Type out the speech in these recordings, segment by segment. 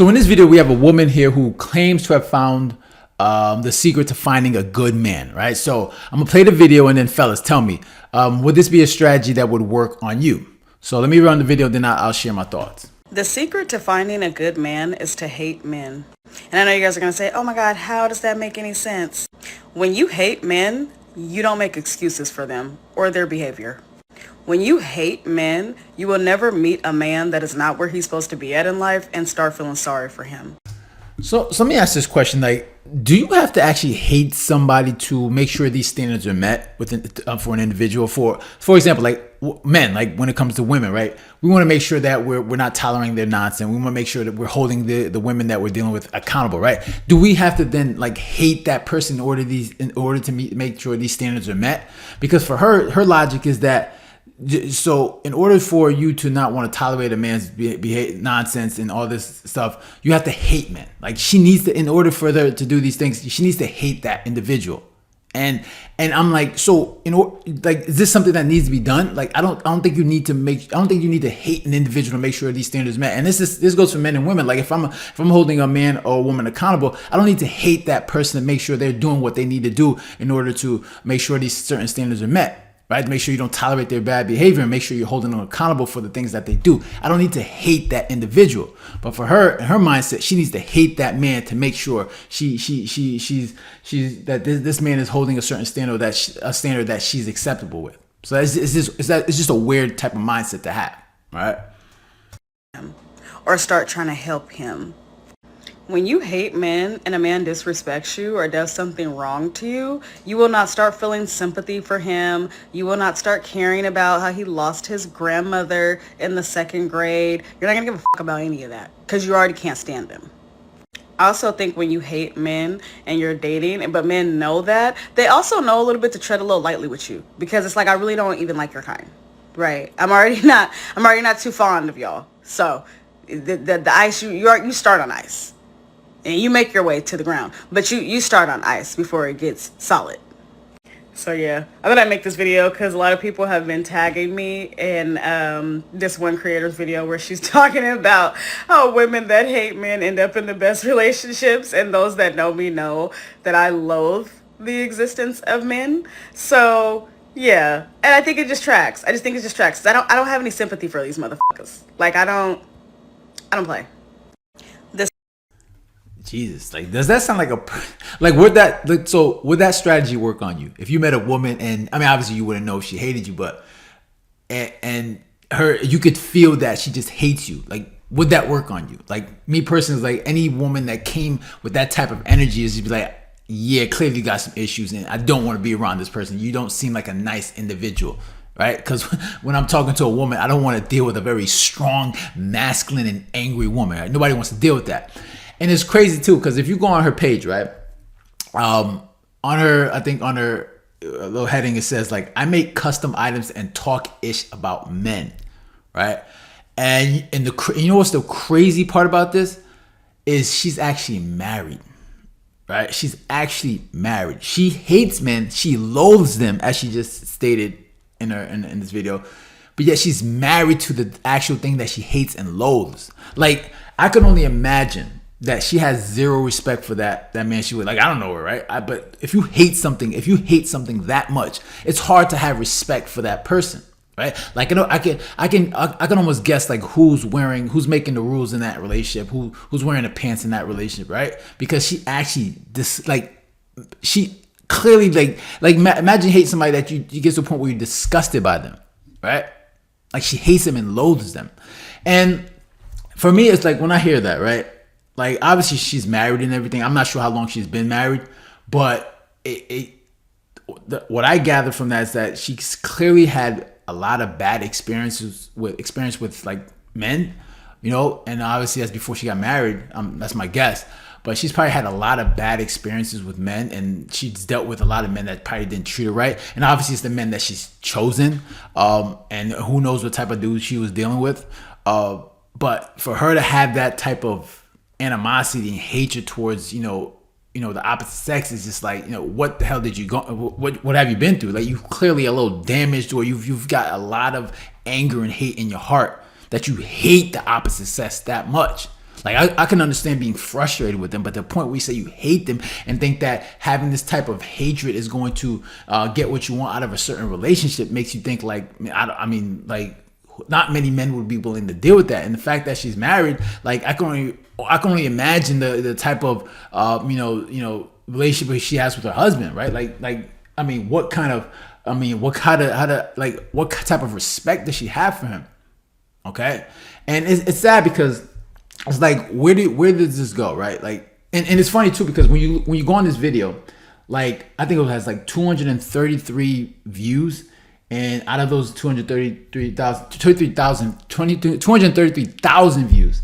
So in this video, we have a woman here who claims to have found the secret to finding a good man, right? So I'm gonna play the video and then fellas, tell me, would this be a strategy that would work on you? So let me run the video, then I'll share my thoughts. The secret to finding a good man is to hate men. And I know you guys are gonna say, oh my God, how does that make any sense? When you hate men, you don't make excuses for them or their behavior. When you hate men, you will never meet a man that is not where he's supposed to be at in life and start feeling sorry for him. So let me ask this question: like, do you have to actually hate somebody to make sure these standards are met within for an individual? For example, like men, like when it comes to women, right? We want to make sure that we're not tolerating their nonsense. We want to make sure that we're holding the women that we're dealing with accountable, right? Do we have to then like hate that person in order to make sure these standards are met? Because for her logic is that. So in order for you to not want to tolerate a man's nonsense and all this stuff, you have to hate men. Like she needs to, in order for her to do these things, she needs to hate that individual. And I'm like, so like, is this something that needs to be done? Like, I don't think you need to hate an individual to make sure these standards met. And this goes for men and women. Like if I'm holding a man or a woman accountable, I don't need to hate that person to make sure they're doing what they need to do in order to make sure these certain standards are met. Right? To make sure you don't tolerate their bad behavior and make sure you're holding them accountable for the things that they do. I don't need to hate that individual, but for her, in her mindset, she needs to hate that man to make sure she's that this man is holding a certain standard that she's acceptable with. So it's just a weird type of mindset to have, right? Or start trying to help him. When you hate men and a man disrespects you or does something wrong to you, you will not start feeling sympathy for him. You will not start caring about how he lost his grandmother in the 2nd grade. You're not going to give a fuck about any of that because you already can't stand them. I also think when you hate men and you're dating, but men know that, they also know a little bit to tread a little lightly with you because it's like, I really don't even like your kind, right? I'm already not too fond of y'all. So the ice, you start on ice. And you make your way to the ground, but you start on ice before it gets solid. So yeah, I thought I'd make this video because a lot of people have been tagging me in this one creator's video where she's talking about how women that hate men end up in the best relationships, and those that know me know that I loathe the existence of men. So yeah, and I think it just tracks. I just think it just tracks. I don't have any sympathy for these motherfuckers. Like I don't play. Jesus, like, does that sound like would that strategy work on you? If you met a woman, and I mean, obviously you wouldn't know if she hated you, but and you could feel that she just hates you. Like, would that work on you? Like me personally, like any woman that came with that type of energy is just be like, yeah, clearly you got some issues, and I don't want to be around this person. You don't seem like a nice individual. Right? Because when I'm talking to a woman, I don't want to deal with a very strong, masculine, and angry woman. Right? Nobody wants to deal with that. And it's crazy too, because if you go on her page, right, on her little heading, it says like, I make custom items and talk ish about men, right? And you know what's the crazy part about this is she's actually married, right? She's actually married. She hates men. She loathes them, as she just stated in this video. But yet she's married to the actual thing that she hates and loathes. Like, I can only imagine that she has zero respect for that man she would, like, I don't know her, right? But if you hate something that much, it's hard to have respect for that person, right? Like, you know, I can almost guess like who's making the rules in that relationship, who's wearing the pants in that relationship, right? Because she actually she clearly imagine hate somebody that you get to a point where you're disgusted by them, right? Like she hates them and loathes them. And for me, it's like when I hear that, right? Like, obviously she's married and everything. I'm not sure how long she's been married, but what I gather from that is that she's clearly had a lot of bad experience with like men, you know, and obviously that's before she got married. That's my guess. But she's probably had a lot of bad experiences with men, and she's dealt with a lot of men that probably didn't treat her right. And obviously it's the men that she's chosen, and who knows what type of dude she was dealing with. But for her to have that type of animosity and hatred towards, you know, the opposite sex is just like, you know, what the hell did you go? What have you been through? Like, you clearly a little damaged, or you've got a lot of anger and hate in your heart that you hate the opposite sex that much. Like I can understand being frustrated with them, but the point where you say you hate them and think that having this type of hatred is going to get what you want out of a certain relationship makes you think like, I mean, like not many men would be willing to deal with that. And the fact that she's married, like I can only imagine the type of relationship she has with her husband, right? Like I mean, what type of respect does she have for him? Okay, and it's sad because it's like where does this go, right? Like, and it's funny too because when you go on this video, like I think it has like 233 views, and out of those 233,000 views,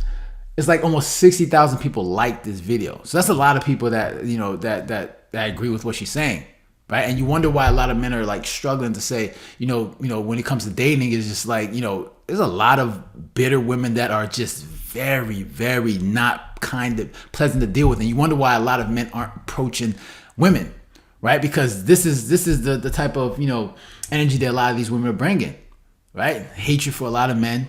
it's like almost 60,000 people like this video. So that's a lot of people that that agree with what she's saying. Right. And you wonder why a lot of men are like struggling to say, when it comes to dating, it's just like, there's a lot of bitter women that are just very, very not kind of pleasant to deal with. And you wonder why a lot of men aren't approaching women. Right. Because this is the type of, energy that a lot of these women are bringing. Right. Hatred for a lot of men.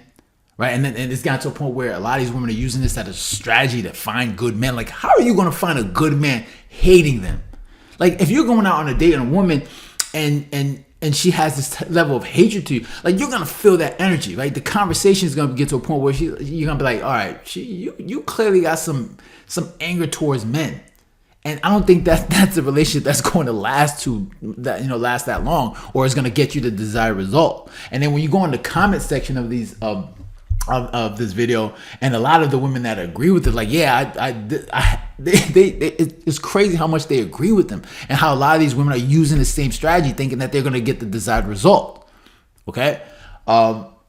Right. And it's gotten to a point where a lot of these women are using this as a strategy to find good men. Like, how are you going to find a good man hating them? Like if you're going out on a date and a woman and she has this level of hatred to you, like you're gonna feel that energy, right? The conversation is gonna get to a point where you're gonna be like, all right, you clearly got some anger towards men, and I don't think that's a relationship that's going to last that long, or is gonna get you the desired result. And then when you go in the comment section of these of this video, and a lot of the women that agree with it, like, it's crazy how much they agree with them, and how a lot of these women are using the same strategy, thinking that they're going to get the desired result. Okay,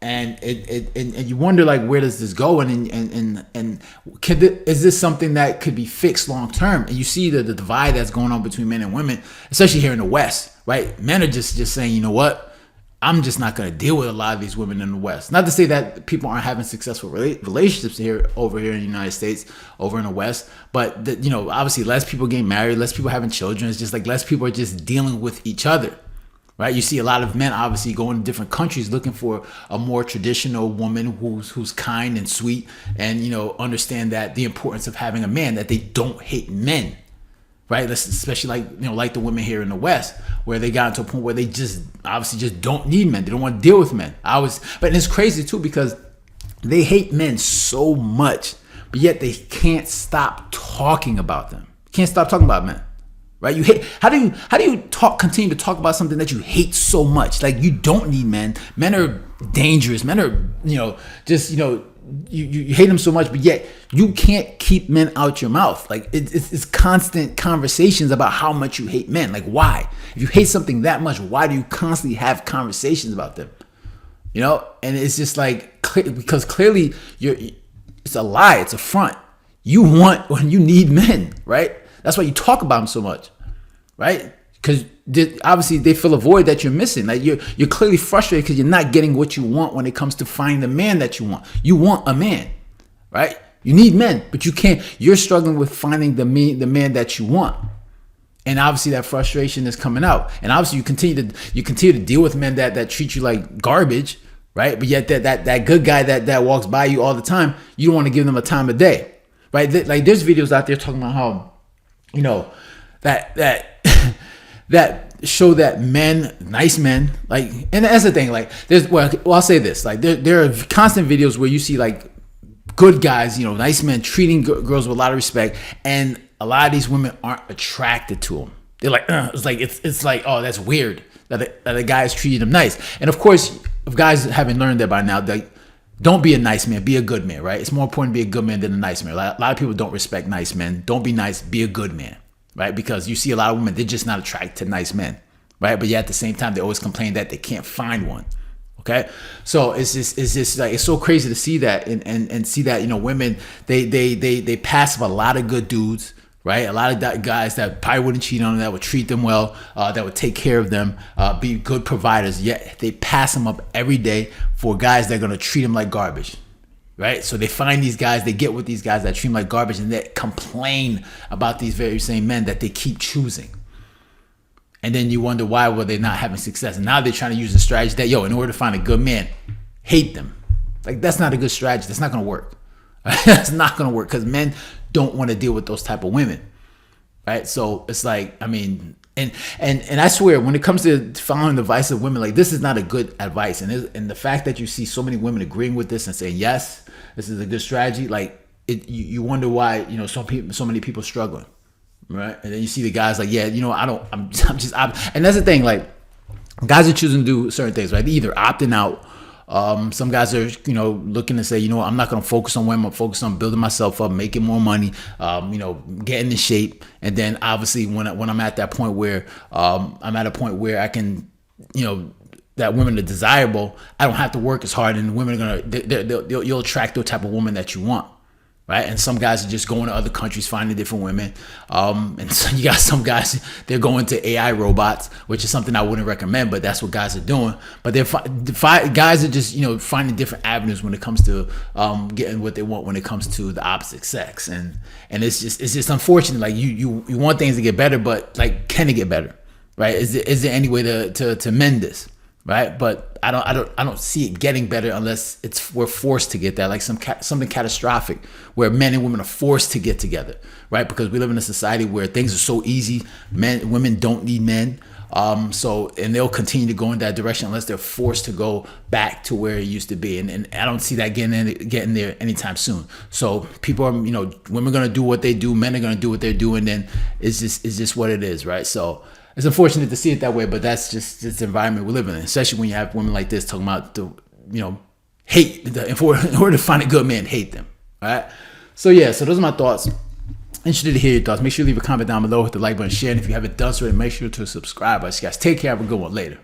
and you wonder like, where does this go, and is this something that could be fixed long term? And you see the divide that's going on between men and women, especially here in the West, right? Men are just saying, you know what? I'm just not going to deal with a lot of these women in the West. Not to say that people aren't having successful relationships over here in the United States, over in the West, but obviously less people getting married, less people having children. It's just like less people are just dealing with each other, right? You see a lot of men obviously going to different countries looking for a more traditional woman who's kind and sweet, and understand that the importance of having a man, that they don't hate men. Right, especially like the women here in the West, where they got to a point where they just obviously just don't need men. They don't want to deal with men. But it's crazy too, because they hate men so much, but yet they can't stop talking about them. Can't stop talking about men. Right? You hate. How do you continue to talk about something that you hate so much? Like, you don't need men. Men are dangerous. Men are you hate them so much, but yet you can't keep men out your mouth. Like it's constant conversations about how much you hate men. Like, why? If you hate something that much, why do you constantly have conversations about them? And it's just like, because clearly it's a lie. It's a front. You need men, right? That's why you talk about them so much, right? Because obviously they fill a void that you're missing. Like you're clearly frustrated because you're not getting what you want when it comes to finding the man that you want. You want a man, right? You need men, but you can't. You're struggling with finding the man that you want, and obviously that frustration is coming out. And obviously you continue to deal with men that treat you like garbage, right? But yet that good guy that walks by you all the time, you don't want to give them a time of day, right? Like there's videos out there talking about how that show that nice men, like, and that's the thing, like I'll say this, like there are constant videos where you see like good guys, nice men treating girls with a lot of respect, and a lot of these women aren't attracted to them. They're like, it's like, oh, that's weird that a guy is treating them nice. And of course, if guys haven't learned that by now, like, don't be a nice man, be a good man, right? It's more important to be a good man than a nice man. A lot of people don't respect nice men. Don't be nice, be a good man. Right? Because you see a lot of women, they're just not attracted to nice men, right? But yet at the same time, they always complain that they can't find one. Okay. So it's just like, it's so crazy to see that and see that, women, they pass up a lot of good dudes, right? A lot of guys that probably wouldn't cheat on them, that would treat them well, that would take care of them, be good providers. Yet they pass them up every day for guys that are going to treat them like garbage. Right? So they find these guys, they get with these guys that treat them like garbage, and they complain about these very same men that they keep choosing. And then you wonder, why were they not having success? And now they're trying to use the strategy that, in order to find a good man, hate them. Like, that's not a good strategy. That's not going to work. That's not gonna work because men don't want to deal with those type of women, right? So it's like, I mean, and I swear, when it comes to following the advice of women, like this is not a good advice. And the fact that you see so many women agreeing with this and saying yes, this is a good strategy, like you wonder why so many people struggling, right? And then you see the guys like, yeah, I'm just, and that's the thing, like guys are choosing to do certain things, right? They're either opting out. Some guys are, looking to say, I'm not going to focus on women. I'm focused on building myself up, making more money, getting in shape. And then obviously when I'm at that point where I'm at a point where I can, that women are desirable, I don't have to work as hard, and women are you'll attract the type of woman that you want. Right. And some guys are just going to other countries, finding different women. And so you got some guys, they're going to AI robots, which is something I wouldn't recommend, but that's what guys are doing. But guys are just, finding different avenues when it comes to getting what they want when it comes to the opposite sex. And it's just unfortunate. Like you want things to get better, but like, can it get better? Right. Is there any way to mend this? Right, but I don't see it getting better unless we're forced to get that, like something catastrophic where men and women are forced to get together, right? Because we live in a society where things are so easy, women don't need men, and they'll continue to go in that direction unless they're forced to go back to where it used to be, and I don't see that getting there anytime soon. So people are, women are gonna do what they do, men are gonna do what they're doing, then it's just what it is, right? So. It's unfortunate to see it that way, but that's just the environment we're living in, especially when you have women like this talking about hate. In order to find a good man, hate them. All right. So those are my thoughts. Interested to hear your thoughts. Make sure you leave a comment down below, hit the like button, share, and if you haven't done so, make sure to subscribe. Guys, take care. Have a good one. Later.